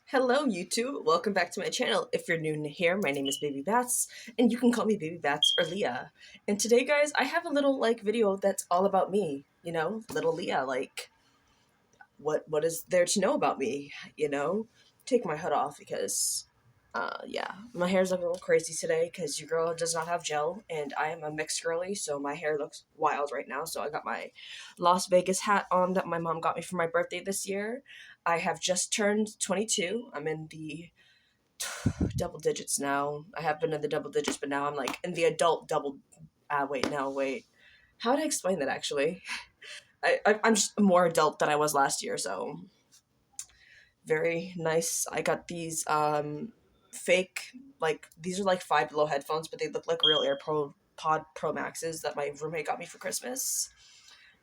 Hello, YouTube. Welcome back to my channel. If you're new here, my name is Baby Bats, and you can call me Baby Bats or Leah. And today, guys, I have a little video that's all about me. Little Leah. What is there to know about me? Take my hood off because, yeah, my hair's looking a little crazy today because your girl does not have gel, and I am a mixed girly, so my hair looks wild right now. So I got my Las Vegas hat on that my mom got me for my birthday this year. I have just turned 22. I'm in the double digits now. I have been in the double digits, but now I'm like in the adult double. Wait. How would I explain that actually? I'm just more adult than I was last year, so very nice. I got these fake, like, these are like Five Below headphones, but they look like real AirPod Pro Maxes that my roommate got me for Christmas.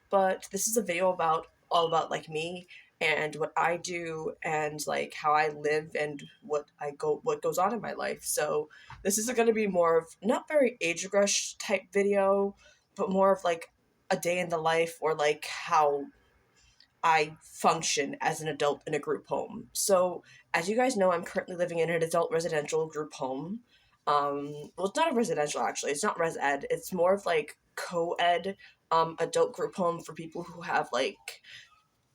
But this is a video about all about like me and what I do and like how I live and what goes on in my life. So this is going to be more of not very age regression type video, but more of like a day in the life or like how I function as an adult in a group home. So as you guys know, I'm currently living in an adult residential group home. Well, it's not a residential actually. It's not res ed. It's more of like co-ed adult group home for people who have like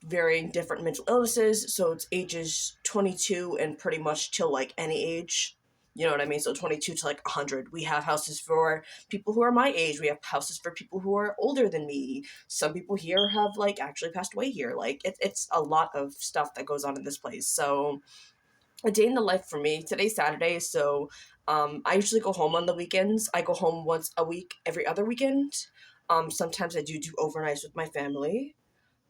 varying different mental illnesses. So it's ages 22 and pretty much till like any age. You know what I mean? So 22 to like 100. We have houses for people who are my age. We have houses for people who are older than me. Some people here have like actually passed away here. Like it's a lot of stuff that goes on in this place. So a day in the life for me. Today's Saturday, so I usually go home on the weekends. I go home once a week, every other weekend. Sometimes I do overnights with my family.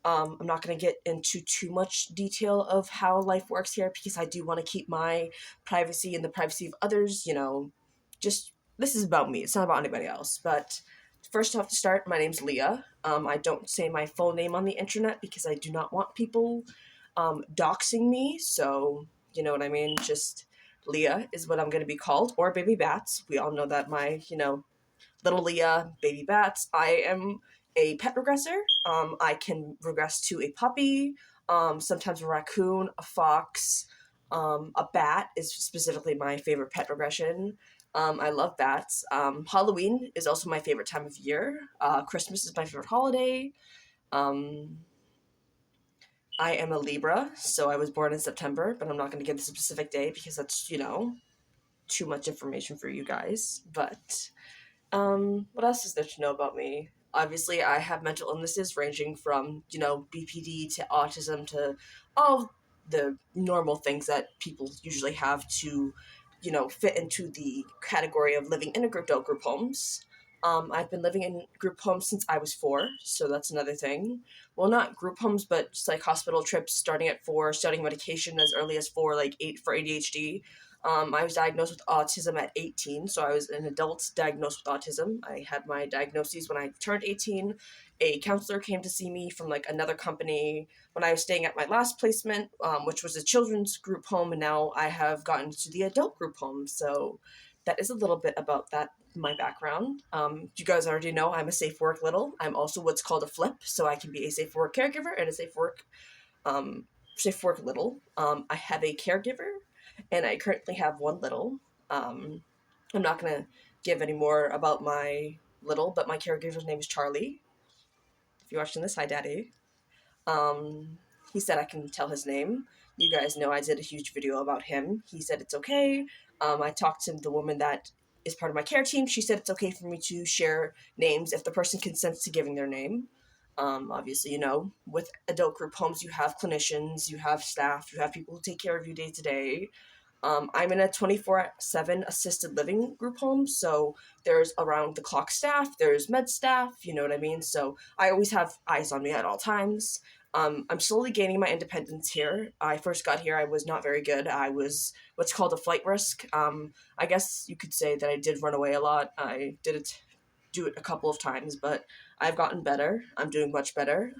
I'm not going to get into too much detail of how life works here because I do want to keep my privacy and the privacy of others. Just this is about me. It's not about anybody else. But first off, to start, my name's Leah. I don't say my full name on the internet because I do not want people doxing me. So you know what I mean. Just Leah is what I'm going to be called, or Baby Bats. We all know that my little Leah, Baby Bats. I am a pet regressor. I can regress to a puppy, sometimes a raccoon, a fox, a bat is specifically my favorite pet regression. I love bats. Halloween is also my favorite time of year. Christmas is my favorite holiday. Um, I am a Libra, so I was born in September, but I'm not going to give the specific day because that's, too much information for you guys. But what else is there to know about me? Obviously, I have mental illnesses ranging from, BPD to autism to all the normal things that people usually have to, fit into the category of living in a adult group homes. I've been living in group homes since I was 4, so that's another thing. Well, not group homes, but just like hospital trips starting at 4, starting medication as early as 4, like 8 for ADHD. I was diagnosed with autism at 18, so I was an adult diagnosed with autism. I had my diagnoses when I turned 18. A counselor came to see me from like another company when I was staying at my last placement, which was a children's group home, and now I have gotten to the adult group home. So that is a little bit about that, my background. You guys already know I'm a safe work little. I'm also what's called a flip, so I can be a safe work caregiver and a um, safe work little. I have a caregiver and I currently have one little. Um, I'm not going to give any more about my little, but my caregiver's name is Charlie. If you're watching this, hi, Daddy. Um, he said I can tell his name. You guys know I did a huge video about him. He said it's okay. I talked to the woman that is part of my care team. She said it's okay for me to share names if the person consents to giving their name. Obviously, with adult group homes, you have clinicians, you have staff, you have people who take care of you day to day. I'm in a 24/7 assisted living group home, so there's around the clock staff, there's med staff, you know what I mean? So I always have eyes on me at all times. I'm slowly gaining my independence here. I first got here, I was not very good. I was what's called a flight risk. I guess you could say that I did run away a lot. I did do it a couple of times, but I've gotten better. I'm doing much better.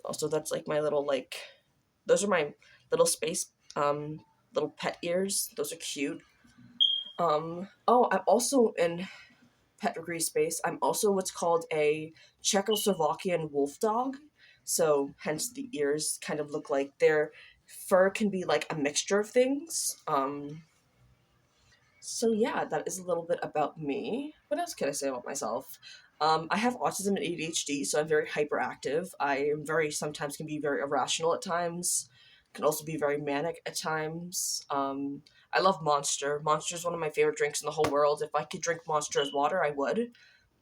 Also, that's like my little those are my little space little pet ears. Those are cute. Oh, I'm also in pet degree space. I'm also what's called a Czechoslovakian wolf dog. So hence the ears kind of look like they're fur can be like a mixture of things. So yeah, that is a little bit about me. What else can I say about myself? I have autism and ADHD, so I'm very hyperactive. I am very sometimes can be very irrational at times. Can also be very manic at times. I love Monster. Monster is one of my favorite drinks in the whole world. If I could drink Monster as water, I would.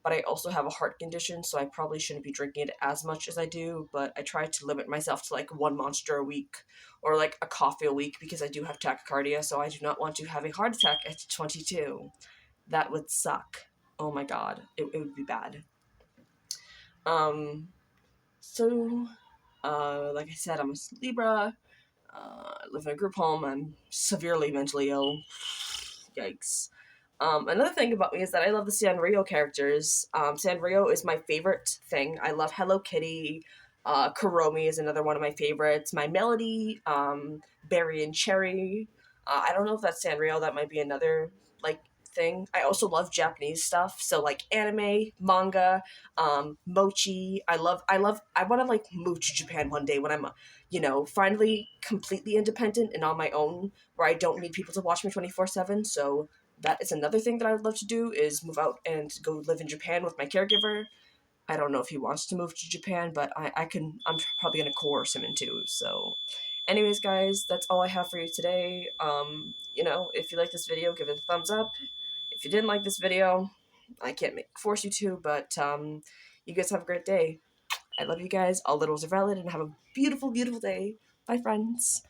But I also have a heart condition, so I probably shouldn't be drinking it as much as I do. But I try to limit myself to like one Monster a week or like a coffee a week because I do have tachycardia, so I do not want to have a heart attack at 22. That would suck. Oh my god, it would be bad. Um, so, like I said, I'm a Libra. I live in a group home. I'm severely mentally ill. Yikes. Another thing about me is that I love the Sanrio characters. Sanrio is my favorite thing. I love Hello Kitty. Kuromi is another one of my favorites. My Melody, Berry and Cherry. I don't know if that's Sanrio. That might be another like thing. I also love Japanese stuff. So like anime, manga, mochi. I want to like move to Japan one day when I'm, finally completely independent and on my own, where I don't need people to watch me 24/7. So that is another thing that I would love to do is move out and go live in Japan with my caregiver. I don't know if he wants to move to Japan, but I'm probably gonna coerce him into. So, anyways, guys, that's all I have for you today. If you like this video, give it a thumbs up. If you didn't like this video, I can't force you to, but you guys have a great day. I love you guys. All littles are valid, and have a beautiful, beautiful day. Bye, friends.